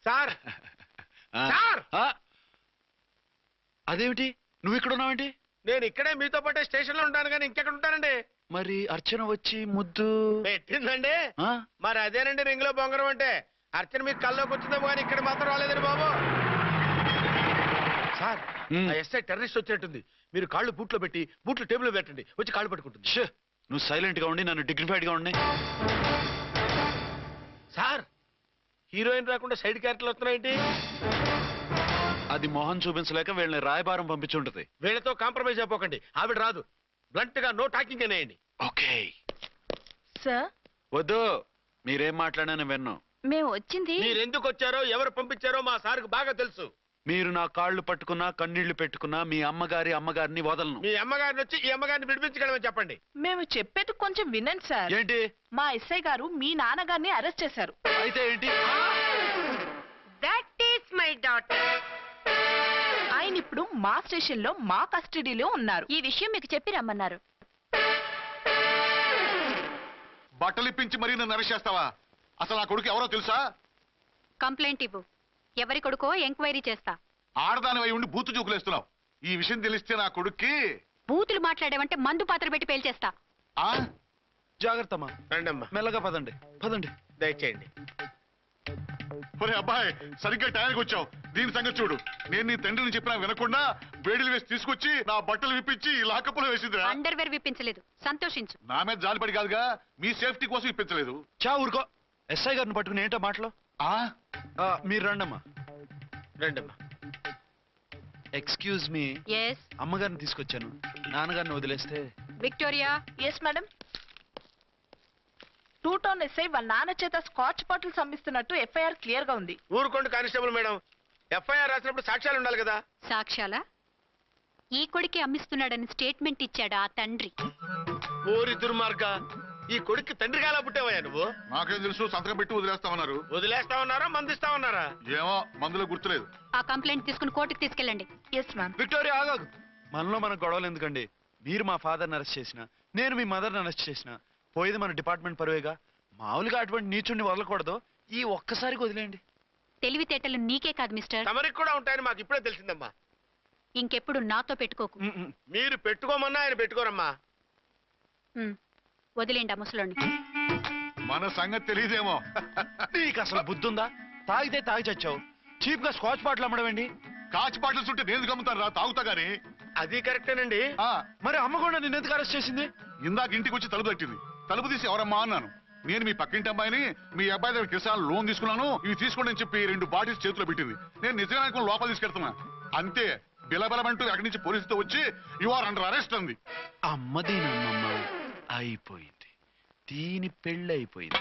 Sir sir అదేమిటి నువ్వు ఇక్కడ ఉన్నావేంటి? నేను ఇక్కడే మీతో పాటే స్టేషన్ లో ఉంటాను కానీ ఇంకెక్కడ ఉంటానండి. మరి అర్చన వచ్చి ముద్దు పెట్టిందండి. మరి అదేనండి రింగ్ లో బొంగరం అంటే. అర్చన మీకు కల్లోకి వచ్చిందేమో కానీ ఇక్కడ మాత్రం రాలేదండి బాబు. సార్ ఎస్ఐ టెర్రరిస్ట్ వచ్చినట్టుంది. మీరు కాళ్ళు బూట్లో పెట్టి బూట్లు టేబుల్ లో పెట్టండి, వచ్చి కాళ్ళు పట్టుకుంటుంది. నువ్వు సైలెంట్ గా ఉండి నన్ను డిగ్నిఫైడ్ గా ఉండి. సార్ హీరోయిన్ రాకుండా సైడ్ క్యారెక్టర్లు వస్తున్నాయేంటి? అది మొహం చూపించలేక వీళ్ళని రాయబారం పంపించుంటది. వీళ్ళతో కాంప్రమైజ్ అయిపోకండి, ఆవిడ రాదు. బ్లంట్ గా నో టాకింగ్ అనేయండి. Okay sir. వద్దు, మీరేం మాట్లాడానని విన్నాం. మేము వచ్చింది మీరు ఎందుకు వచ్చారో ఎవరు పంపించారో మా సార్కు బాగా తెలుసు. మీరు నా కాళ్ళు పట్టుకున్నా కన్నీళ్లు పెట్టుకున్నా మీ అమ్మగారిని వదలను. మీ అమ్మగారిని వచ్చి ఈ అమ్మగారిని విడిపించగలమని చెప్పండి. మేము చెప్పేది కొంచెం వినండి సార్. ఏంటి? మా ఎస్ఐ గారు మీ నాన్నగారిని అరెస్ట్ చేశారు. అయితే ఏంటి? That is my daughter. ఆయన ఇప్పుడు మా స్టేషన్ లో మా కస్టడీలో ఉన్నారు. ఈ విషయం మీకు చెప్పి రమ్మన్నారు. బట్టలు ఇప్పించి మరీ నన్ను అరెస్ట్ చేస్తావా? అసలు నా కొడుకు ఎవరో తెలుసా? కంప్లైంట్ ఇవ్వు. ఎవరి కొడుకో ఎంక్వైరీ చేస్తా. ఆడదానివై ఉండి బూతు జోకులేస్తున్నావు. ఈ విషయం తెలిస్తే నా కొడుక్కి. బూతులు మాట్లాడేవంటే మందు పాత్ర పెట్టి పేల్చేస్తా. జాగ్రత్తమ్మా. రండమ్మా. మెల్లగా పదండి పదండి. దయచేయండి. ఒరే అబ్బాయి, సరిగ్గా టైంకి వచ్చావు. దీని సంగతి చూడు. నేను నీ తండ్రిని చెప్పినా వినకుండా వేడిలు వేసి తీసుకొచ్చి నా బట్టలు విప్పించి లాకప్పులో వేసిందిరా. అండర్వేర్ విప్పించలేదు, సంతోషించు. నా మీద జాలిపడి కాదుగా, మీ సేఫ్టీ కోసం ఇప్పించలేదు. చా ఊరుకో. ఎస్ఐ గారిని పట్టుకుని ఏంటో మాటలు. మీరు రండమ్మా. రండమ్మా. Excuse me. ఎస్. అమ్మగారిని తీసుకొచ్చాను. నాన్నగారిని వదిలేస్తే. Victoria. Yes madam. 2 town SI వాళ్ళ నాన్న చేత స్కాచ్ బాటిల్స్ అమ్మిస్తున్నట్టు ఎఫ్ఐఆర్ క్లియర్ గా ఉంది. ఊరుకోండి కానిస్టేబుల్ మేడం. ఎఫ్ఐఆర్ రాసినప్పుడు సాక్ష్యాలు ఉండాలి కదా. సాక్ష్యాలా? ఈ కొడుకే అమ్మిస్తున్నాడని స్టేట్మెంట్ ఇచ్చాడా ఆ తండ్రి? ఓరి దుర్మార్గ, ఈ కొడుక్కి తండ్రిగా ఎలా పుట్టావయ్యా నువ్వు? నాకేం తెలుసు, సంతకం పెట్టి వదిలేస్తామన్నారు. వదిలేస్తామన్నారా మందిస్తామన్నారా? ఏమో, మందులో గుర్తులేదు. ఆ కంప్లైంట్ తీసుకుని కోర్టుకు తీసుకెళ్ళండి. Yes ma'am. విక్టోరియా ఆగాగు. మనలో మనకు గొడవలు ఎందుకండి? మీరు మా ఫాదర్ని అరెస్ట్ చేసిన, నేను మీ మదర్ని అరెస్ట్ చేసిన, పోయేది మన డిపార్ట్మెంట్ పరువేగా. మామూలుగా అటువంటి నీచుడిని వదలకూడదు. ఈ ఒక్కసారికి వదిలేయండి. తెలివితేటలు నీకే కాదు మిస్టర్, తమరికి కూడా ఉంటాయని మాకు ఇప్పుడే తెలిసిందమ్మా. ఇంకెప్పుడు నాతో పెట్టుకోకు. మీరు పెట్టుకోమన్నా ఆయన పెట్టుకోరమ్మా. వదిలేండి ఆ ముసలోని. మన సంగతి తెలియదేమో. నీకు అసలు బుద్ధి ఉందా? తాగితే తాగి చచ్చావు. చీప్ గా స్కాచ్ బాటిల్ అమ్మడమేంటి? కాచి బాటిల్స్ ఉంటే నేను గమ్ముతాను రా, తాగుతా గానీ. అది కరెక్టేనండి. మరి అమ్మ కూడా నిన్ను ఎందుకు అరెస్ట్ చేసింది? ఇందాక ఇంటికి వచ్చి తలుపు తట్టింది. తలుపు తీసి ఎవరమ్మా అన్నాను. నేను మీ పక్కింటి అబ్బాయిని, మీ అబ్బాయి దగ్గర కిసాన్ లోన్ తీసుకున్నాను, ఇవి తీసుకోండి అని చెప్పి 2 బాటిల్స్ చేతిలో పెట్టింది. నేను నిజంగా లోపల తీసుకెళ్తున్నా. అంతే, బిలబెలమంటూ అక్కడి నుంచి పోలీసుతో వచ్చి యు ఆర్ అండర్ అరెస్ట్ అంది. అమ్మదీనమ్మమ్మ అయిపోయింది. దీని పెళ్ళి అయిపోయింది.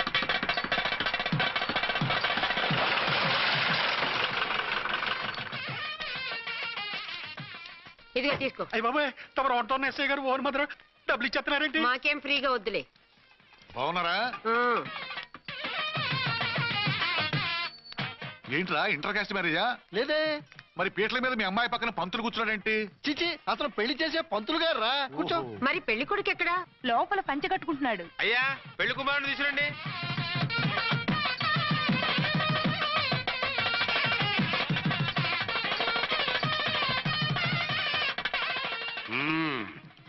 ఇదిగా తీసుకో. అయ్యి బాబాయ్, తమరు ఆటోన్ ఎస్ఐ గారు ఓన్ మాత్రం డబ్బులు ఇచ్చేస్తున్నారేంటి? మాకేం ఫ్రీగా వద్దులే. బాగున్నారా? ఏంట్రా, ఇంటర్ కాస్ట్ మ్యారేజా? లేదే. మరి పీటల మీద మీ అమ్మాయి పక్కన పంతులు కూర్చున్నాడేంటి? చిచి, అతను పెళ్లి చేసే పంతులు గారు రా. కూర్చో. మరి పెళ్లి కొడుకు ఎక్కడా? లోపల పంచె కట్టుకుంటున్నాడు. అయ్యా, పెళ్లి కుమారుని తీసుకురండి.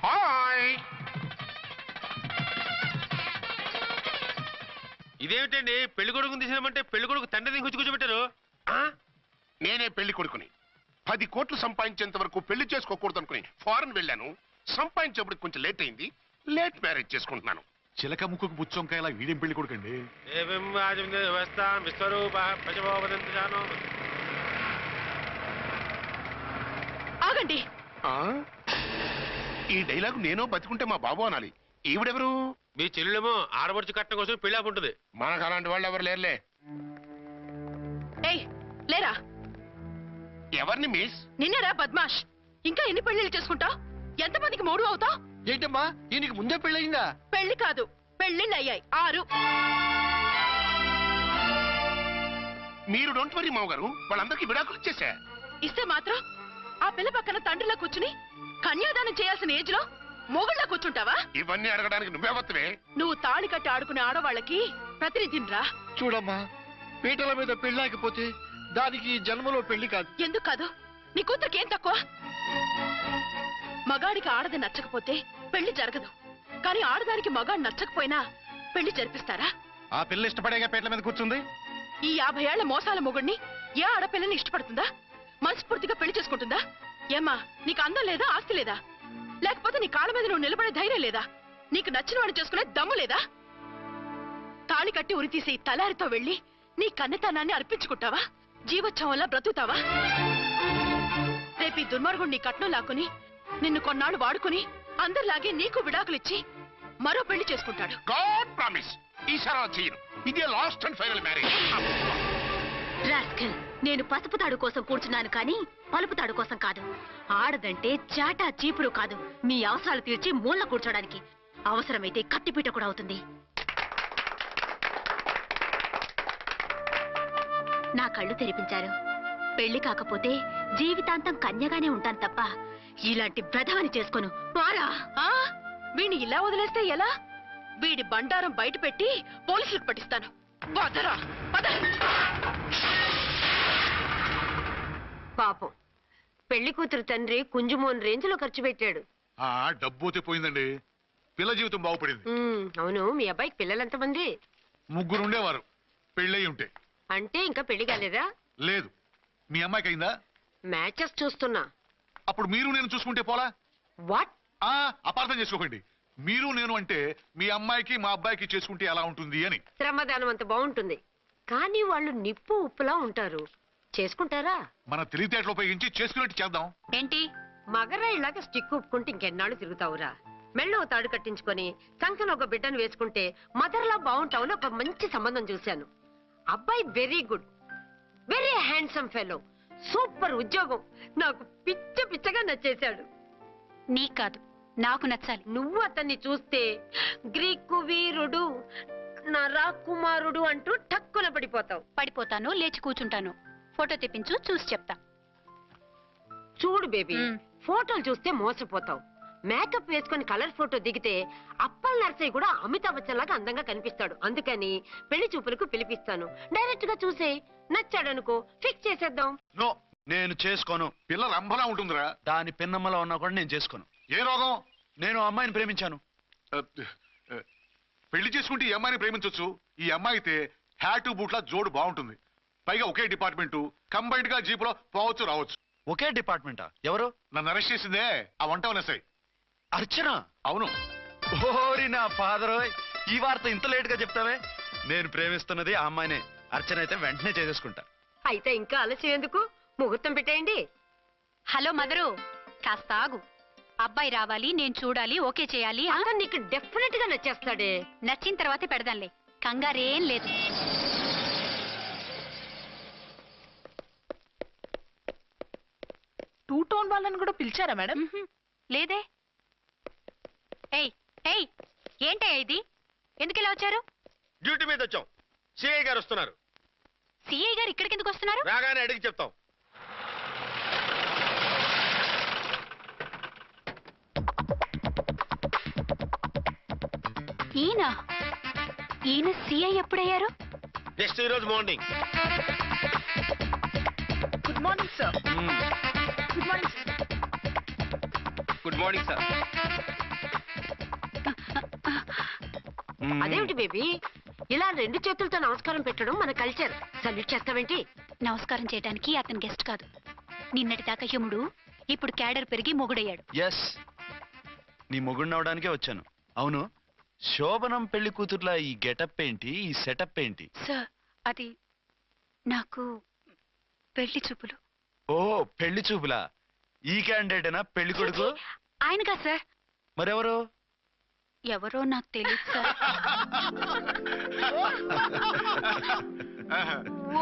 హాయ్. ఇదేమిటండి, పెళ్లి కొడుకుని తీసినామంటే పెళ్లి కొడుకు తండ్రిని కూర్చోబెట్టారు. నేనే పెళ్లి కొడుకుని. 10 కోట్లు సంపాదించేంత వరకు పెళ్లి చేసుకోకూడదు అనుకుని ఫారెన్ వెళ్ళాను. సంపాదించేప్పుడు కొంచెం లేట్ అయింది. లేట్ మ్యారేజ్ చేసుకుంటున్నాను. చిలక ముక్కుకు పుచ్చొంకాయలా వీడేం పెళ్లి కొడుకండి? ఆగండి. ఈ డైలాగ్ నేను బతుకుంటే మా బాబు అనాలి. ఈవిడెవరు? మీ చెల్లెమో ఆడబడుచు కట్టడం కోసం పెళ్లి ఆపుంటుంది. మనకు అలాంటి వాళ్ళు ఎవరు లేరులే. ఏయ్ లేరా. ఎవరిని మిస్? నిన్నరా బద్మాష్. ఇంకా ఎన్ని పెళ్లిళ్ళు చేసుకుంటావు? ఎంతమందికి మూడు అవుతావు? ఏంటమ్మా, ఈయనకి ముందే పెళ్ళయిందా? పెళ్లి కాదు, పెళ్లిళ్ళు అయ్యాయి 6. మీరు డోంట్ వరీ మామగారు, వాళ్ళందరికీ విడాకులు ఇచ్చేసా. ఇస్తే మాత్రం ఆ పిల్ల పక్కన తండ్రిలో కూర్చుని కన్యాదానం చేయాల్సిన ఏజ్ లో మొగుళ్ళ కూర్చుంటావా? ఇవన్నీ అడగడానికి నువ్వే వత్తవే. నువ్వు తాళి కట్టి ఆడుకునే ఆడవాళ్ళకి ప్రతినిధినిరా. చూడమ్మా, పీటల మీద పెళ్ళాకపోతే దానికి ఈ జన్మలో పెళ్లి కాదు. ఎందుకు కాదు? నీ కూతురికి ఏం తక్కువ? మగాడికి ఆడది నచ్చకపోతే పెళ్లి జరగదు, కానీ ఆడదానికి మగాడు నచ్చకపోయినా పెళ్లి జరిపిస్తారా? ఆ పిల్ల ఇష్టపడేగా పీటల మీద కూర్చుంది. ఈ 50 ఏళ్ల మోసాల మొగుడిని ఏ ఆడపిల్లని ఇష్టపడుతుందా? మనస్ఫూర్తిగా పెళ్లి చేసుకుంటుందా? ఏమ్మా, నీకు అందం లేదా, ఆస్తి లేదా? లేకపోతే నీ కాళ్ళ మీద నువ్వు నిలబడే ధైర్యం లేదా? నీకు నచ్చిన వాడు చేసుకునే దమ్ము లేదా? తాళి కట్టి ఉరితీసి తలారితో వెళ్లి నీ కన్నెతనాన్ని అర్పించుకుంటావా? జీవోత్సవంలా బ్రతుకుతావా? రేపు ఈ దుర్మార్గుడు నీ కట్నం లాక్కుని నిన్ను కొన్నాళ్ళు వాడుకుని అందరిలాగే నీకు విడాకులిచ్చి మరో పెళ్లి చేసుకుంటాడు. గాడ్ ప్రామిస్, ఈసారి అలా చేయను. ఇదే last and final marriage. Rascal, నేను పసుపు తాడు కోసం కూర్చున్నాను కానీ పలుపు తాడు కోసం కాదు. ఆడదంటే చాటా చీపురు కాదు, మీ అవసరాలు తీర్చి మూల కూర్చోడానికి. అవసరమైతే కత్తిపీట కూడా అవుతుంది. నా కళ్ళు తెరిపించారు. పెళ్లి కాకపోతే జీవితాంతం కన్యగానే ఉంటాను తప్ప ఇలాంటి బ్రధవని చేసుకోను. వారా వీడిని ఇలా వదిలేస్తే ఎలా? వీడి బండారం బయట పెట్టి పోలీసులకు పట్టిస్తాను. వదరా, వద. పాపం, పెళ్లి కూతురు తండ్రి కుంజుమోన్ రేంజ్ లో ఖర్చు పెట్టాడు. ఆ డబ్బు పోతే పోయిందండి, పిల్ల జీవితం బాగుపడింది. అవును, మీ అబ్బాయికి పిల్లలెంతమంది? 3 ఉండేవారు, పెళ్ళయి ఉంటే. అంటే ఇంకా పెళ్లి కాలేదా? లేదు. మీ అమ్మాయికి అయిందా? మ్యాచెస్ చూస్తున్నా. అప్పుడు మీరు నేను చూసుకుంటే పోలా? వాట్? అపార్థం చేసుకోకండి. మీరు నేను అంటే మీ అమ్మాయికి మా అబ్బాయికి చేసుకుంటే ఎలా ఉంటుంది అని. శ్రమదానం అంత బాగుంటుంది, కానీ వాళ్ళు నిప్పు ఉప్పులా ఉంటారు. చేసుకుంటారా? మన తెలివితేటలు ఉపయోగించి చేసుకున్నట్టు చేద్దాం. ఏంటి మగరాయిలాగా స్టిక్ ఉప్పుకుంటే ఇంకెన్నాళ్ళు తిరుగుతావురా? మెళ్ళో తాడు కట్టించుకొని కంకన ఒక బిడ్డను వేసుకుంటే మదర్లా బాగుంటావుని ఒక మంచి సంబంధం చూశాను. అబ్బాయి very good, very handsome fellow, super ఉద్యోగం. నాకు పిచ్చగా నచ్చేశాడు. నీకు కాదు, నాకు నచ్చాలి. నువ్వు అతన్ని చూస్తే గ్రీకు వీరుడు, నా రాకుమారుడు అంటూ టక్కున పడిపోతావు. పడిపోతాను, లేచి కూర్చుంటాను. ఫోటో తెప్పించు, చూసి చెప్తా. చూడు బేబీ, ఫోటోలు చూస్తే మోసపోతావు. మేకప్ వేసుకొని కలర్ ఫోటో దిగితే అప్పల్ నర్సయ్య కూడా అమితాబ్ బచ్చన్ లాగా అందంగా కనిపిస్తాడు. అందుకని పెళ్లి చూపులకు పిలిపిస్తాను. డైరెక్ట్ గా చూసే నచ్చాడనుకో, ఫిక్స్ చేసేద్దాం. నో, నేను చేసుకోను. పిల్ల రంభలా ఉంటుందిరా. దాని పిన్నమ్మలో ఉన్నా కూడా నేను చేసుకోను. ఏ రోగం? నేను ఆ అమ్మాయిని ప్రేమించాను. పెళ్లి చేసుకుంటే ఈ అమ్మాయిని ప్రేమించొచ్చు. ఈ అమ్మాయి అయితే హ్యాటు బూట్ల జోడు బాగుంటుంది. పైగా ఒకే డిపార్ట్మెంట్, కంబైన్డ్ గా జీపులో పోవచ్చు రావచ్చు. ఒకే డిపార్ట్మెంటా? ఎవరు? నన్ను అరెస్ట్ చేసిందే ఆ వంట ఎస్ఐ. అర్చన? అవును. ఓరి నా ఫాదర్, ఈ వార్త ఇంత లేట్ గా చెప్తావే. నేను ప్రేమిస్తున్నది ఆ అమ్మాయినే. అర్చన అయితే వెంటనే చేసేసుకుంటా. అయితే ఇంకా ఆలస్యం ఎందుకు? ముహూర్తం పెట్టేయండి. హలో మదరు, కాస్త ఆగు. అబ్బాయి రావాలి, నేను చూడాలి, ఓకే చేయాలి. అతను నీకు డెఫినెట్ గా నచ్చేస్తాడే. నచ్చిన తర్వాతే పెడదాంలే, కంగారేం లేదు. టూ టోన్ వాళ్ళని కూడా పిలిచారా మేడం? లేదే. ఏయ్ ఏయ్, ఏంటయ్యా ఇది? ఎందుకు ఇలా వచ్చారు? డ్యూటీ మీద వచ్చాం. సిఐ గారు వస్తున్నారు. సిఐ గారు ఇక్కడికి ఎందుకు వస్తున్నారు? రాగానే అడిగి చెప్తాం. ఈయన సిఐ ఎప్పుడయ్యారు? నెక్స్ట్ ఈ రోజు morning. Good morning sir. Good morning. Good morning sir. అదేమిటి బేబీ, ఇలా 2 చేతులతో నమస్కారం పెట్టడం మన కల్చర్. సల్యూట్ చేస్తావేంటి? నమస్కారం చేయడానికి అతను గెస్ట్ కాదు. నిన్నటి దాకా యముడు, ఇప్పుడు క్యాడర్ పెరిగి మొగుడయ్యాడు. ఎస్, నీ మొగుడినవడానికే వచ్చాను. అవును, శోభనం పెళ్లి కూతుర్లా ఈ గెటప్ ఏంటి, ఈ సెటప్ ఏంటి? సార్, అది నాకు పెళ్లి చూపులు. ఓ, పెళ్లి చూపులా? ఈ క్యాండిడేటేనా పెళ్లి కొడుకు? ఆయనగా సార్. మరెవరు? ఎవరో నాకు తెలియదు సార్.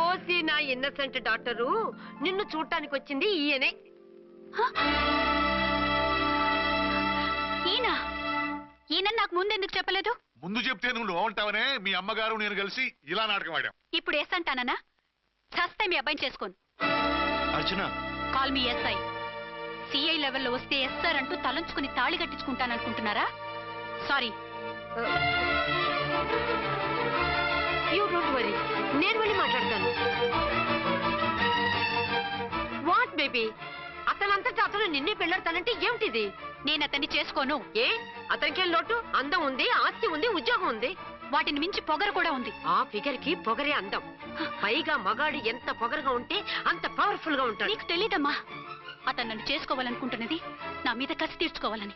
ఓసి నా ఇన్నసెంట్ డాక్టరు, నిన్ను చూడటానికి వచ్చింది ఈయనే. ఈయన నాకు ముందెందుకు చెప్పలేదు? ముందు చెప్తే నువ్వు బాగుంటావనే మీ అమ్మగారు నేను కలిసి ఇలా నాటకం ఆడాం. ఇప్పుడు ఎస్ అంటానా? చస్తే మీ అబ్బాయిని చేసుకోను. అర్చన, కాల్ మీ ఎస్ఐ. సిఐ లెవెల్లో వస్తే ఎస్ఆర్ అంటూ తలంచుకుని తాళి కట్టించుకుంటాననుకుంటున్నారా? సారీ. యూ డోంట్ వరీ, నేను వెళ్ళి మాట్లాడతాను. వాట్ బేబీ, అతనంతటా అతను నిన్నే పెళ్ళాడతానంటే ఏమిటిది? నేను అతన్ని చేసుకోను. ఏ అతనికేం లోటు? అందం ఉంది, ఆస్తి ఉంది, ఉద్యోగం ఉంది. వాటిని మించి పొగరు కూడా ఉంది. ఆ ఫిగర్ కి పొగరే అందం. పైగా మగాడు ఎంత పొగరుగా ఉంటే అంత పవర్ఫుల్ గా ఉంటాడు. నీకు తెలీదమ్మా, అతను నన్ను చేసుకోవాలనుకుంటున్నది నా మీద కసి తీర్చుకోవాలని,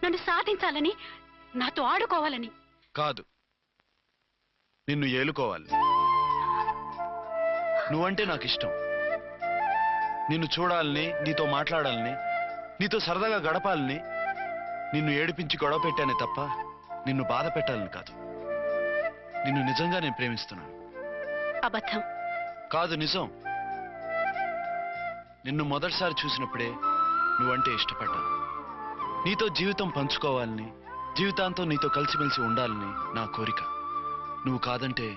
నన్ను సాధించాలని, నాతో ఆడుకోవాలని కాదు, నిన్ను ఏలుకోవాలి. నువ్వంటే నాకు ఇష్టం. నిన్ను చూడాలని, నీతో మాట్లాడాలని, నీతో సరదాగా గడపాలని, నిన్ను ఏడిపించి గొడవ పెట్టానే తప్ప నిన్ను బాధ పెట్టాలని కాదు. నిన్ను నిజంగా నేను ప్రేమిస్తున్నాను. అబద్ధం. కాదు, నిజం. నిన్ను మొదటిసారి చూసినప్పుడే నువ్వంటే ఇష్టపడ్డాను. నీతో జీవితం పంచుకోవాలని, జీవితాంతం నీతో కలిసిమెలిసి ఉండాలని నా కోరిక. నువ్వు కాదంటే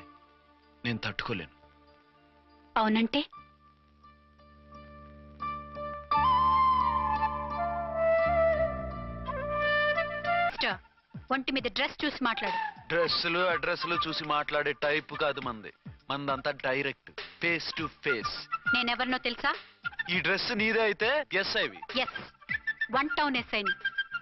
నేను తట్టుకోలేను. అవునంటే ఒంటి మీద డ్రెస్ చూసి మాట్లాడు. డ్రెస్సులు అడ్రస్లు చూసి మాట్లాడే టైప్ కాదు మంది. మందంతా డైరెక్ట్, ఫేస్ టు ఫేస్. నేనెవరినో తెలుసా? ఈ డ్రెస్ నీదే అయితే ఎస్ ఐవి. ఎస్, 1 టౌన్ ఎస్ఐని.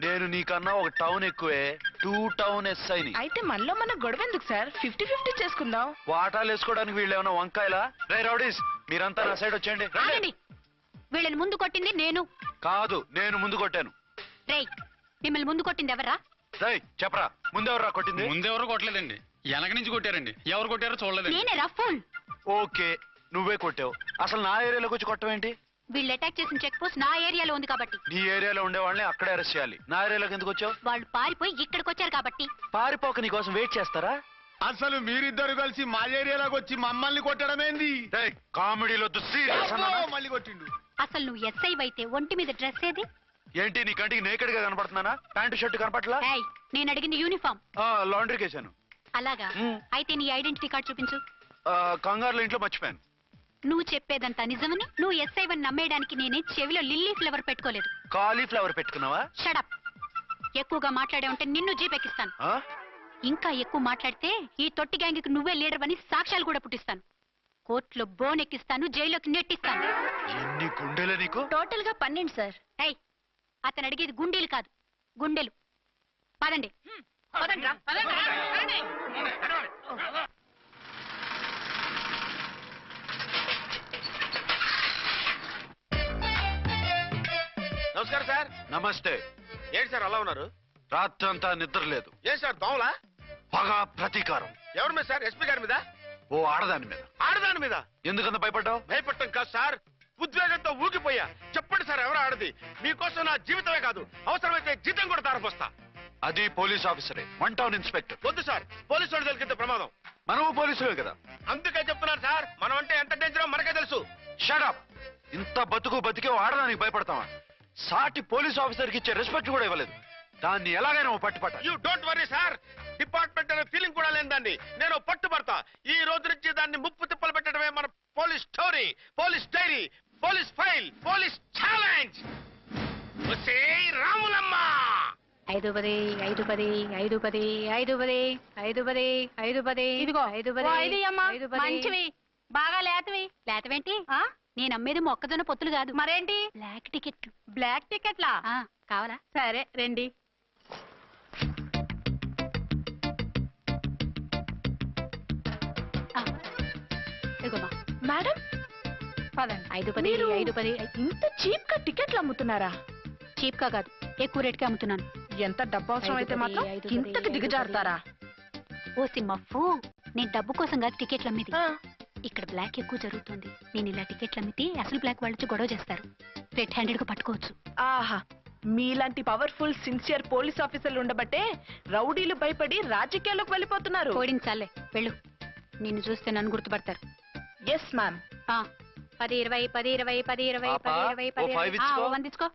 నేను నీకన్నా ఒక టౌన్ ఎక్కువే, 2 టౌన్ ఎస్ఐని. అయితే మనలో మన గొడవ ఎందుకు సార్? 50-50 చేసుకుందాం. వాటాలు వేసుకోవడానికి వీళ్ళు ఏమైనా వంకాయలా? రే రౌడీస్, మీరంతా నా సైడ్ వచ్చేయండి. రండి. ఆగండి. వీళ్ళని ముందు కొట్టింది నేను. కాదు, నేను ముందు కొట్టాను. రేయ్, మిమ్మల్ని ముందు కొట్టింది ఎవరా? రేయ్ చెప్పరా, ముందెవర్రా కొట్టింది? ముందెవరు కొట్టలేదండి, వెనక నుంచి కొట్టారండి. ఎవరు కొట్టారో చూడలేదండి. నేనే రఫూల్. ఓకే, నువ్వే కొట్టావు. అసలు నా ఏరియాలోకి వచ్చి కొట్టవేంటి? వీళ్ళు అటాక్ చేసిన చెక్ పోస్ట్ నా ఏరియాలో ఉంది కాబట్టి. నీ ఏరియాలో ఉండే వాళ్ళని అక్కడే అరెస్ట్ చేయాలి. నా ఏరియాలోకి ఎందుకు వచ్చావు? వాళ్ళు పారిపోయి ఇక్కడికి వచ్చారు కాబట్టి. పారిపోక నీ కోసం వెయిట్ చేస్తారా? అసలు మీరిద్దరు కలిసి మా ఏరియాలోకి వచ్చి మమ్మల్ని కొట్టడమేంది? కామెడీలో సీరియస్ మళ్ళీ కొట్టిండు. అసలు నువ్వు ఎస్ఐ అయితే ఒంటి మీద డ్రెస్ ఏది? ఏంటి నీ కంటికి నేకెడ్ గా కనపడుతున్నానా? Pant shirt కనపట్లా? ఏయ్, నేను అడిగింది యూనిఫామ్. లాండ్రీకి వేసాను. అలాగా? అయితే నీ ఐడెంటిటీ కార్డ్ చూపించు. కంగారులో ఇంట్లో మర్చిపోయాను. నువ్వు చెప్పేదంతా నిజమని, నువ్వు ఎస్ఐ వని నమ్మేయడానికి నేనే చెవిలో లిల్లీ ఫ్లవర్ పెట్టుకోలేదు. కాలీఫ్లవర్ పెట్టుకున్నావా? షడప్. ఎక్కువగా మాట్లాడే ఉంటే నిన్ను జీపెక్కిస్తాను. ఇంకా ఎక్కువ మాట్లాడితే ఈ తొట్టి గ్యాంగ్కి నువ్వే లీడర్ అని సాక్ష్యాలు కూడా పుట్టిస్తాను. కోర్టులో బోన్ ఎక్కిస్తాను, జైల్లోకి నెట్టిస్తాను. ఎన్ని గుండెలే నీకు? టోటల్ గా 12 సార్. ఏయ్, అతను అడిగేది గుండెలు కాదు, గుండెలు. పదండి. నమస్కారం సార్. నమస్తే. ఏంటి సార్ అలా ఉన్నారు? రాత్రంతా నిద్ర లేదు. ఏం సార్ దోమలా? పగ ప్రతీకారం. ఎవరి మీద సార్? ఎస్పీ గారి మీద? ఓ ఆడదాని మీద. ఆడదాని మీద? ఎందుకంత భయపడ్డావు? భయపడటం కాదు సార్, ఉద్వేగంతో ఊగిపోయా. చెప్పండి సార్, ఎవరు ఆడది? మీకోసం నా జీవితమే కాదు, అవసరమైతే జీతం కూడా తారపోస్తా. అది పోలీస్ ఆఫీసరే, 1 టౌన్ ఇన్స్పెక్టర్. వద్దు సార్, పోలీసు వాడు దొరికితే ప్రమాదం. మనము పోలీసులే కదా. అందుకే చెప్తున్నారు సార్, మనం అంటే ఎంత డేంజరో మనకే తెలుసు. షడప్. ఇంత బతికే ఆడదానికి భయపడతావా? సాటి పోలీస్ ఆఫీసర్కి ఇచ్చే రెస్పెక్ట్ కూడా ఇవ్వలేదు. దాన్ని ఎలాగైనా పట్టుపట్టాలి. You don't worry sir, department అనే ఫీలింగ్ కూడా లేని దాన్ని నేను పట్టుబడతా. ఈ రోజు నుంచి దాన్ని ముప్పు తిప్పలు పెట్టడమే మన police story, police diary, police file, police challenge. Ramulamma 5 10 5 10 5 10 5 10 5 10 5 10. ఇదిగో 5 10 మంచివి, బాగా లేతవి. లేతవేంటి? నేను అమ్మేది మొక్కజొన్న పొత్తులు కాదు. మరేంటి? బ్లాక్ టికెట్లు. బ్లాక్ టికెట్లా? కావాలా? సరే రండి. ఇదిగోమా మేడం, 5 10 5 10. ఇంత చీప్ గా టికెట్లు అమ్ముతున్నారా? చీప్ గా కాదు, ఎక్కువ రేట్కి అమ్ముతున్నాను. ఎంత డబ్బు అవసరం అయితే మాత్రం ఇంతకి దిగజారుతారా? ఓ సిమ్మఫు, నేను డబ్బు కోసం కాదు టికెట్లు అమ్మేది. ఇక్కడ బ్లాక్ ఎక్కువ జరుగుతుంది. నేను ఇలా టికెట్లు అమ్మితే అసలు బ్లాక్ వాళ్ళు గొడవ చేస్తారు. రెడ్ హ్యాండెడ్ గా పట్టుకోవచ్చు. ఆహా, మీలాంటి పవర్ఫుల్ సిన్సియర్ పోలీస్ ఆఫీసర్లు ఉండబట్టే రౌడీలు భయపడి రాజకీయాల్లోకి వెళ్ళిపోతున్నారు. ఓడించాలే, వెళ్ళు. నిన్ను చూస్తే నన్ను గుర్తుపడతారు. Yes ma'am. 10 20 10 20 10 20 10 20 10. వందించుకో.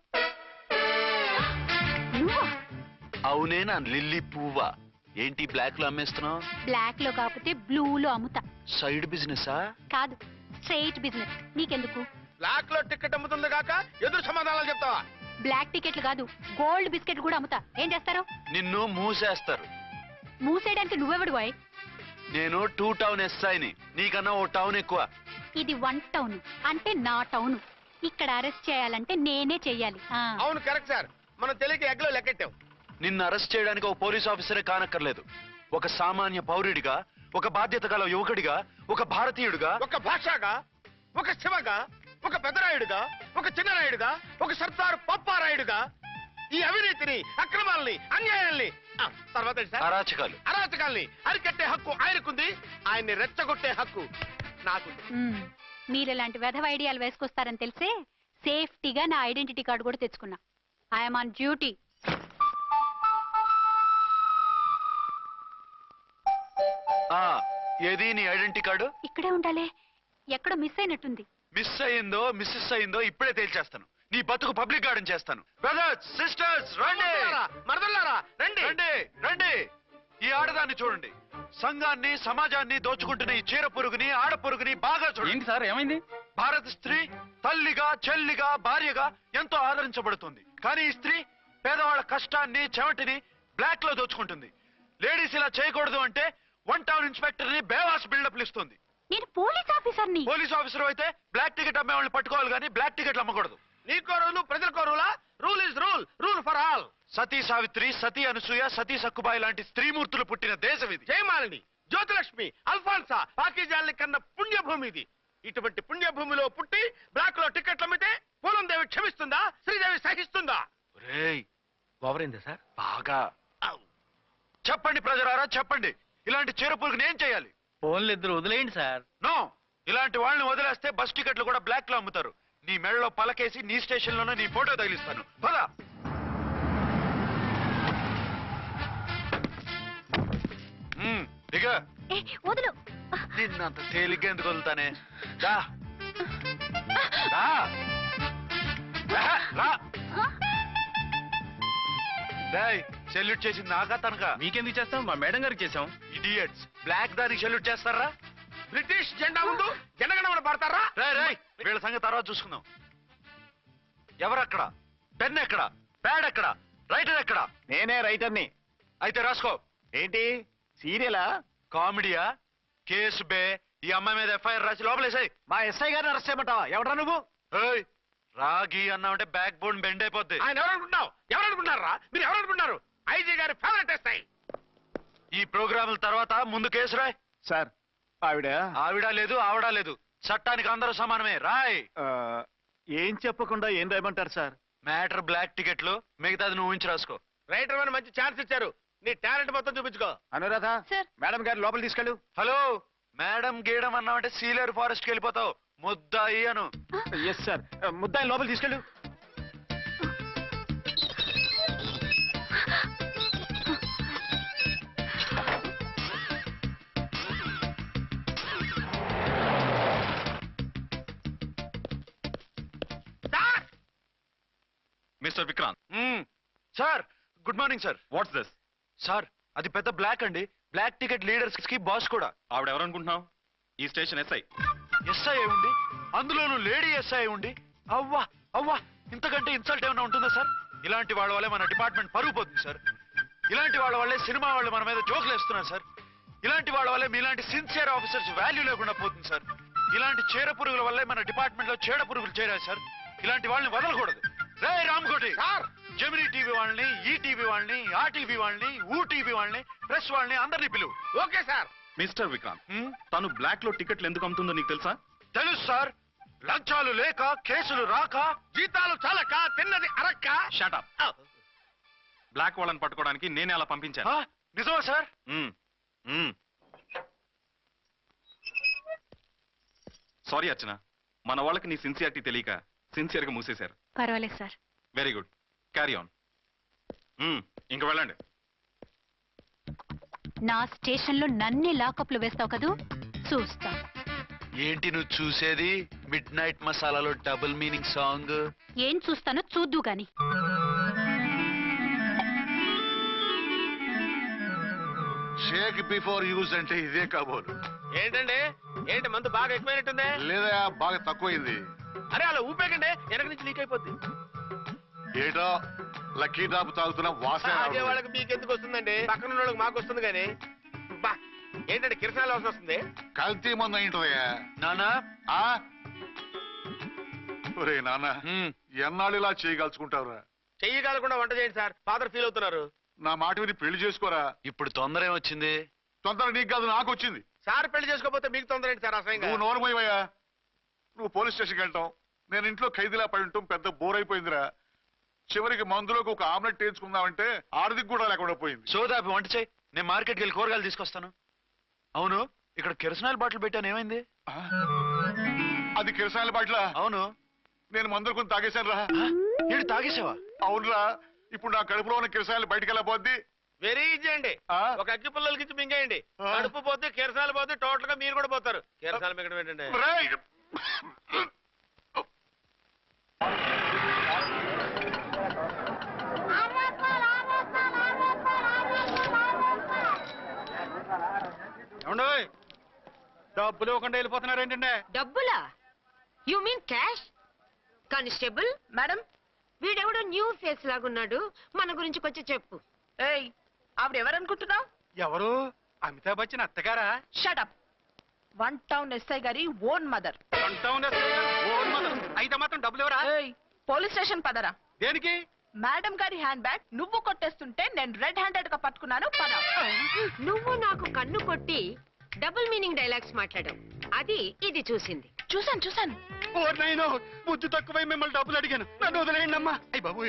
అవునే నా లిల్లీ పువ్వా? ఏంటి బ్లాక్ లో అమ్మేస్తున్నావు? బ్లాక్ లో కాకపోతే బ్లూ లో అమ్ముతా. సైడ్ బిజినెసా? కాదు, స్ట్రైట్ బిజినెస్. నీకెందుకు? బ్లాక్ లో టికెట్ అమ్ముతుంది కాక ఎదురు సమాధానాలు చెప్తావా? బ్లాక్ టికెట్లు కాదు, గోల్డ్ బిస్కెట్ కూడా అమ్ముతా. ఏం చేస్తారు? నిన్ను మూసేస్తారు. మూసేయడానికి నువ్వెవడు బాయ్? నేను 2 టౌన్ ఎస్ఐని, నీకన్నా ఓ టౌన్ ఎక్కువ. ఇది 1 టౌన్ అంటే నా టౌన్. ఇక్కడ అరెస్ట్ చేయాలంటే నేనే చెయ్యాలి. అవును కరెక్ట్ సార్, మనం తెలియక ఎగ్లో లెక్కెట్టాం. నిన్ను అరెస్ట్ చేయడానికి ఒక పోలీస్ ఆఫీసరే కానక్కర్లేదు. ఒక సామాన్య పౌరుడిగా, ఒక బాధ్యత గల యువకుడిగా, ఒక భారతీయుడిగా, ఒక భాషగా, ఒక శివగా, ఒక పెద్దరాయుడుగా, ఒక చిన్నరాయుడుగా, ఒక సర్దార్ పప్పారాయుడుగా ఈ అవినీతిని, అక్రమాలని, అన్యాయాల్ని, తర్వాత ఏంటి సార్? అరాచకాల్ని అరికట్టే హక్కు ఆయనకుంది. ఆయన్ని రెచ్చగొట్టే హక్కు నాకు. మీరు ఇలాంటి వెధవ ఐడియాలు వేసుకొస్తారని తెలిసే సేఫ్టీగా నా ఐడెంటిటీ కార్డు కూడా తెచ్చుకున్నా. I'm on duty. ఏది నీ ఐడెంటిటీ కార్డు? ఇక్కడే ఉండాలి. ఎక్కడో మిస్ అయినట్టుంది. మిస్ అయిందో మిస్సెస్ అయిందో ఇప్పుడే తేల్చేస్తాను. నీ బతుకు పబ్లిక్ గార్డెన్ చేస్తాను. బ్రదర్స్, సిస్టర్స్, రండి. మరదల్లారా రండి. రండి రండి. ఈ ఆడదాన్ని చూడండి. సంఘాన్ని, సమాజాన్ని దోచుకుంటున్న ఈ చీర పురుగుని, ఆడ పురుగుని బాగా చూడండి. సార్ ఏమైంది? భారత స్త్రీ తల్లిగా, చెల్లిగా, భార్యగా ఎంతో ఆదరించబడుతుంది. కానీ ఈ స్త్రీ పేదవాళ్ళ కష్టాన్ని, చెమటిని బ్లాక్ లో దోచుకుంటుంది. లేడీస్ ఇలా చేయకూడదు అంటే 1 టౌన్ ఇన్స్పెక్టర్ ని బేవాస్ బిల్డప్ ఇస్తుంది. నేను పోలీస్ ఆఫీసర్ని. పోలీస్ ఆఫీసర్ అయితే బ్లాక్ టికెట్ అమ్మే వాళ్ళని పట్టుకోవాలి కానీ బ్లాక్ టికెట్లు అమ్మకూడదు. నీకో రూలు, ప్రజలకో రూలా? Rule is rule, rule for all. Sati Savitri, Sati Anasuya, Sati Sakkubai లాంటి స్త్రీమూర్తులు పుట్టిన దేశం ఇది. జయమాలిని, జ్యోతిలక్ష్మి, అల్ఫాన్సా, పాకిజాల్ని కన్న పుణ్యభూమి ఇది. ఇటువంటి పుణ్యభూమిలో పుట్టి బ్లాక్ లో టికెట్లు అమ్మితే పూలం దేవి క్షమిస్తుందా? శ్రీదేవి సహిస్తుందా? ఓవరైందా సార్? బాగా చెప్పండి ప్రజలారా, చెప్పండి. ఇలాంటి చీరపురుగుని ఏం చేయాలి? ఫోన్లు ఇద్దరు వదిలేయండి సార్. నో, ఇలాంటి వాళ్ళని వదిలేస్తే బస్ టికెట్లు కూడా బ్లాక్ లో అమ్ముతారు. నీ మెడలో పలకేసి నీ స్టేషన్ లోనే నీ ఫోటో తగిలిస్తాను. పద. దిగ. వదులు. నిన్నంత తేలిగ్గా ఎందుకు వదులుతానే? రా. రా. రా. సెల్యూట్ చేసింది నాకా తనకా? మీకెందుకు చేస్తాం? మా మేడం గారికి చేసాం. ఇడియట్స్, బ్లాక్ దానికి సెల్యూట్ చేస్తారా? బ్రిటిష్ జెండా ముందు జనగణమన పడతారా? వీళ్ళ సంగతి తర్వాత చూసుకుందాం. ఎవరక్కడ? పెన్ ఎక్కడ? ప్యాడ్ ఎక్కడ? రైటర్ ఎక్కడ? నేనే రైటర్ని. అయితే రాసుకో. ఏంటి సీరియలా? కామెడీయా? కేసు బే. ఈ అమ్మాయి మీద ఎఫ్ఐఆర్ రాసి లోపలేసాయి. మా ఎస్ఐ గారిని అరెస్ట్ చేయమంటావా? ఎవడా నువ్వు? రాగి అన్నామంటే బ్యాక్ బోన్ బెండ్ అయిపోద్ది. ఆయన ఎవరనుకుంటున్నావు? ఎవరనుకుంటారా మీరు? ఎవరనుకుంటున్నారు? ఐజీ గారి ఫేవరెట్ ఎస్ఐ. ఈ ప్రోగ్రాముల తర్వాత ముందు కేసు రాయ్. సార్ ఆవిడ లేదు, ఆవిడ లేదు. చట్టానికి అందరూ సమానమే. రాయ్. ఏం చెప్పకుండా ఏం రాయమంటారు సార్? మ్యాటర్ బ్లాక్ టికెట్లు, మిగతాది నువ్వు ఊహించి రాసుకో. రైటర్ అని మంచి ఛాన్స్ ఇచ్చారు. నీ టాలెంట్ మొత్తం చూపించుకో. అనురాధ, మేడం గారు లోపల తీసుకెళ్ళు. హలో, మేడం గీయడం అన్నామంటే సీలేరు ఫారెస్ట్ కి వెళ్ళిపోతావు. ముద్దాయి అను. ఎస్ సార్, ముద్దాయి లోపల తీసుకెళ్ళు. Mister Vikrant. Sir, good morning sir. What's this? Sir, అది పెద్ద బ్లాక్ అండి. బ్లాక్ టికెట్ లీడర్స్ కి బాస్ కూడా. ఆవిడ ఎవరనుకుంటున్నావు? ఈ స్టేషన్ ఎస్ఐ. ఎస్ఐ ఉండి, అందులోనూ లేడీ ఎస్ఐ ఉండి, అవ్వా అవ్వా, ఇంతకంటే ఇన్సల్ట్ ఏమైనా ఉంటుందా సార్? ఇలాంటి వాళ్ళ వల్లే మన డిపార్ట్మెంట్ పరుగు పోతుంది సార్. ఇలాంటి వాళ్ళ వల్లే సినిమా వాళ్ళు మన మీద జోకులు వేస్తున్నారు సార్. ఇలాంటి వాళ్ళ వల్లే మీలాంటి సిన్సియర్ ఆఫీసర్స్ వాల్యూ లేకుండా పోతుంది సార్. ఇలాంటి చీడ పురుగుల వల్లే మన డిపార్ట్మెంట్ లో చీడ పురుగులు చేరారు సార్. ఇలాంటి వాళ్ళని వదలకూడదు. రే రామకోటి సార్, జెమినీ టీవీ వాళ్ళని, ఈ టీవీ వాళ్ళని, ఆ టీవీ వాళ్ళని, ఊ టీవీ వాళ్ళని, ప్రెస్ వాళ్ళని అందరినీ పిలువు. Okay sir. మిస్టర్ విక్రాంత్, తను బ్లాక్ లో టికెట్లు ఎందుకు అమ్ముతుందో నీకు తెలుసా? తెలుసు సార్. లంచాలు లేక, కేసులు రాక, జీతాలు చాలక, తిన్నది అరక్క. షటప్. బ్లాక్ వాళ్ళని పట్టుకోవడానికి నేనే అలా పంపించాను. నిజమా సార్? సారీ అర్చన, మన వాళ్ళకి నీ సిన్సియారిటీ తెలియక సిన్సియర్ గా మూసేశారు. పర్వాలేదు sir. Very good, carry on. ఇంక వెళ్ళండి. నా స్టేషన్ లో నన్నే లాకప్లు వేస్తావు కదూ, చూస్తా. ఏంటి నువ్వు చూసేది? మిడ్ నైట్ మసాలాలో డబుల్ మీనింగ్ సాంగ్. ఏం చూస్తానో చూద్దు గాని. షేక్ బిఫోర్ యూజ్ అంటే ఇదే కాబోలు. ఏంటండి, ఏంటి మందు బాగా ఎక్కువైనట్టుంది? లేదా బాగా తక్కువైంది. అరే అలా ఊపేకండి, వెనక నుంచి లీక్ అయిపోద్ది. ఏటో లక్కీ డ్రాప్ తాగుతున్న వాసన. వాళ్ళకి మీకెందుకు వస్తుందండి? పక్కన వాళ్ళకి మాకు వస్తుంది కానీ. ఏంటంటే కిరసనాలు అవసరం వస్తుంది? కల్తీ మందు అయింటదయ్యా. నానా ఆ? ఒరే నాన్న, ఎన్నాళ్ళు ఇలా చేయగలుచుకుంటావురా? చెయ్యగలకుండా వంట చేయండి సార్, ఫాదర్ ఫీల్ అవుతున్నారు. నా మాట విని పెళ్లి చేసుకోరా. ఇప్పుడు తొందర ఏమొచ్చింది? తొందర నీకు కాదు, నాకు వచ్చింది. సార్ పెళ్లి చేసుకోకపోతే మీకు తొందర ఏంటి సార్? అసలు నువ్వు నోరుమోయవయ్యా. నువ్వు పోలీస్ స్టేషన్కి వెళ్తాం, నేను ఇంట్లో ఖైదీలా పడి ఉంటాం. పెద్ద బోర్ అయిపోయిందిరా. చివరికి మందులోకి ఒక ఆమ్లెట్ వేయించుకుందామంటే ఆర్థిక కూడా లేకుండా పోయింది. సోదాపి వంట చేయి, నేను మార్కెట్కి వెళ్ళి కూరగాయలు తీసుకొస్తాను. అవును, ఇక్కడ కిరసనాయిల్ బాటిల్ పెట్టాను, ఏమైంది? ఆ? అది కిరసాయల బాట్ల? అవును. నేను మందులు కొని తాగేశాను రా. ఏడు తాగేసావా? అవునురా. ఇప్పుడు నా కడుపులో ఉన్న కిరసాయలు బయటికి వెళ్ళబోద్ది. వెరీ ఈజీ అండి. ఒక అగ్గి పుల్లలకి మింగేయండి, కడుపు పోతే కిరసాలు పోతే టోటల్ గా మీరు కూడా పోతారు. కిరసాలు మింగడం ఏంటంటే డబ్బులు ఇవ్వకుండా వెళ్ళిపోతున్నారు ఏంటంటే? డబ్బులా? You mean cash? Constable madam, వీడెవడో న్యూ ఫేస్ లాగున్నాడు, మన గురించి కొంచెం చెప్పు. ఏయ్, ఆవిడ ఎవరనుకుంటున్నావు? ఎవరు? అమితాబ్ బచ్చన్ అత్తగారా? షటప్. 1 టౌన్ ఎస్ఐ గారి ఓన్ మదర్. అయితే మాత్రం డబ్బులు ఎవరా? ఏయ్, పోలీస్ స్టేషన్ పదరా. దేనికి? మేడం గారి హ్యాండ్ బ్యాగ్ నువ్వు కొట్టేస్తుంటే నేను రెడ్ హ్యాండెడ్ గా పట్టుకున్నాను. పద. నువ్వు నాకు కన్ను కొట్టి డబుల్ మీనింగ్ డైలాగ్స్ మాట్లాడావు, అది ఇది చూసింది. చూసాను. ఓర్నైనా బుద్ధి తక్కువై మిమ్మల్ని డబ్బులు అడిగాను, నన్ను వదిలేయండి అమ్మా. అయ్యి బాబు,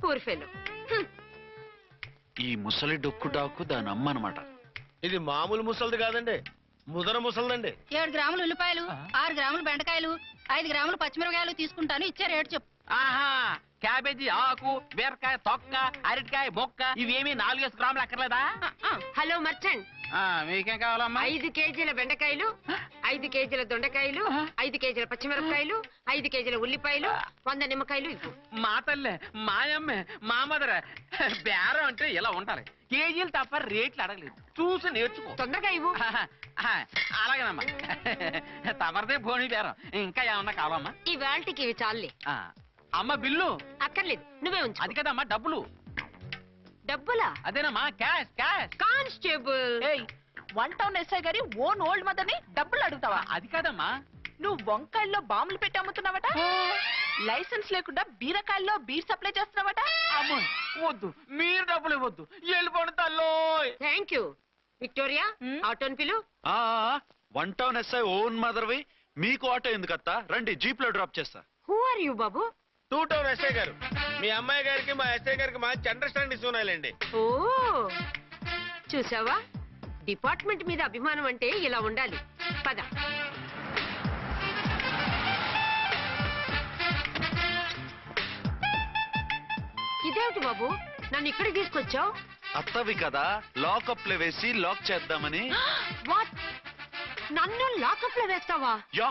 పూర్ ఫెలో. ఈ ముసలి డొక్కు డాకు దాని అమ్మ అనమాట. ఇది మామూలు ముసలిది కాదండి, ముదర ముసలిదండి. 7 గ్రాములు ఉల్లిపాయలు, 6 గ్రాములు బెండకాయలు, 5 గ్రాములు పచ్చిమిరపకాయలు తీసుకుంటాను. ఇచ్చే రేటు చెప్పు. ఆహా, క్యాబేజీ ఆకు, బీరకాయ తొక్క, అరటికాయ బొక్క ఇవేమి 4 గ్రాములు అక్కర్లేదా? హలో మర్చండ్, మీకేం కావాలమ్మా? 5 కేజీల బెండకాయలు, 5 కేజీల దొండకాయలు, 5 కేజీల పచ్చిమిరపకాయలు, 5 కేజీల ఉల్లిపాయలు, 100 నిమ్మకాయలు ఇవ్వు. మా తల్లే, మాయమ్మే, మా మదర బేరం అంటే ఇలా ఉండాలి. కేజీలు తప్ప రేట్లు అడగలేదు, చూసి నేర్చుకో. తొందరగా ఇవ్వు. అలాగేనమ్మా. తమరిదే భోని బేరం. ఇంకా ఏమన్నా కావాలమ్మా? ఈ వేల్టికి ఇవి చాలే. అమ్మ బిల్లు అక్కర్లేదు, నువ్వే ఉంచు. అది కదమ్మా డబ్బులు. డబ్బులా? అదేనమ్మా, క్యాష్ క్యాష్. కానిస్టేబుల్, ఏయ్, 1 టౌన్ ఎస్ఐ గారి ఓన్ ఓల్డ్ మదర్ ని డబ్బులు అడుగుతావా? అది కాదమ్మా. నువ్వు వంకాయల్లో బాంబులు పెట్టి అమ్ముతున్నావట, లైసెన్స్ లేకుండా బీరకాయల్లో బీర్ సప్లై చేస్తున్నావట. అమ్మో, వద్దు, మీరు డబ్బులు ఇవ్వద్దు, వెళ్ళిపోండి తల్లో. Thank you. విక్టోరియా, ఆటోన్ పిలు. 1 టౌన్ ఎస్ఐ ఓన్ మదర్వి, మీకు ఆటో ఎందుకత్తా? రండి, జీప్ లో డ్రాప్ చేస్తా. హూ ఆర్ యూ బాబు? 2 టౌన్ ఎస్ఐ గారు, మీ అమ్మాయి గారికి మా ఎస్ఐ గారికి మంచి అండర్స్టాండింగ్ ఉన్నాయండి. ఓ, చూసావా, డిపార్ట్మెంట్ మీద అభిమానం అంటే ఇలా ఉండాలి. పద. ఇదేమిటి బాబు, నన్ను ఇక్కడికి తీసుకొచ్చావు? అత్తవి కదా, లాకప్ లో వేసి లాక్ చేద్దామని. వాట్? నన్ను లాకప్ లో వేస్తావా? యా,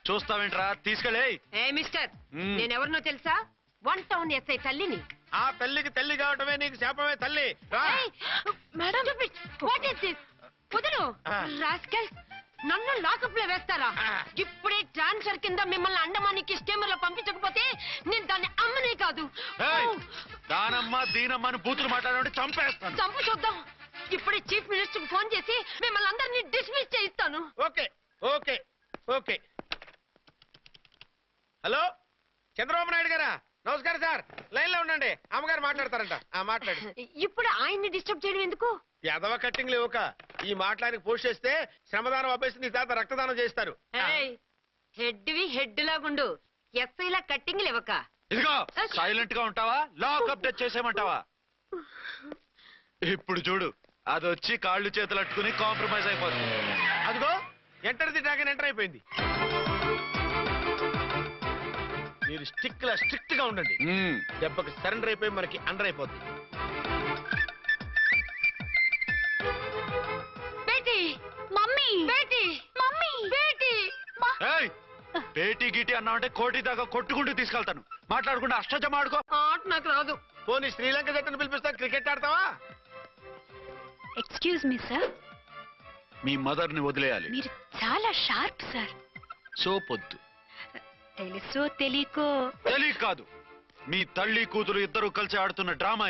చూస్తావేంట్రా, తీసుకెళ్ళే. ఏ మిస్టర్, నేనెవరినో తెలుసా? 1 టౌన్ ఎస్ఐ తల్లిని. ఆ తల్లికి తల్లి కావటమే నీకు శాపమే తల్లి. Madam, what is this? కుదరు రాస్కల్స్, నన్ను లాకప్ లో వేస్తారా? ఇప్పుడే ట్రాన్స్ఫర్ కింద మిమ్మల్ని అండమానికి స్టీమర్ లో పంపించకపోతే నేను దాన్ని అమ్మనే కాదు. దానమ్మ దీనమ్మ అని బూతులు మాట్లాడే చంపేస్తాను. చంపు చూద్దాం. ఇప్పుడే చీఫ్ మినిస్టర్ కు ఫోన్ చేసి మిమ్మల్ని అందరినీ డిస్మిస్ చేయిస్తాను. Okay okay okay. Hello, Chandrababu Naidu గారా? నమస్కారం సార్, లైన్ లో ఉండండి, అమ్మగారు మాట్లాడతారంట. మాట్లాడు. ఇప్పుడు ఆయన్ని డిస్టర్బ్ చేయడం ఎందుకు? ఎదవ కట్టింగ్ లేవుక ఈ మాట్లాడికి పోస్ట్ చేస్తే శ్రమదానం అభ్యసి నీ తాత రక్తదానం చేస్తారు. హెడ్ లాగుండు, ఎస్ఐలా కట్టింగ్ లేవక. ఇదిగో, సైలెంట్ గా ఉంటావా, లాక్ అప్డేట్ చేసేయమంటావా? ఇప్పుడు చూడు, అది వచ్చి కాళ్ళు చేతులు అట్టుకుని కాంప్రమైజ్ అయిపోతుంది. అదిగో, ఎంటర్ ది డ్రాగన్ ఎంటర్ అయిపోయింది. మీరు స్ట్రిక్ట్ గా ఉండండి, దెబ్బకి సరెండర్ అయిపోయి మనకి అండర్ అయిపోతుంది. పేటీ గిటి అన్నావంటే కోటి దాకా కొట్టుకుంటూ తీసుకెళ్తాను. మాట్లాడకుండా అష్టజమ ఆడుకో. ఆట నాకు రాదు. పోనీ శ్రీలంక జట్టును పిలిపిస్తా, క్రికెట్ ఆడతావా? ఎక్స్క్యూజ్ మీ సార్, మీ మదర్ ని వదిలేయాలి. మీరు చాలా షార్ప్ సార్. సోపొద్దు. తెలుసో తెలియకో. తెలియ కాదు, మీ తల్లి కూతురు ఇద్దరు కలిసి ఆడుతున్న డ్రామా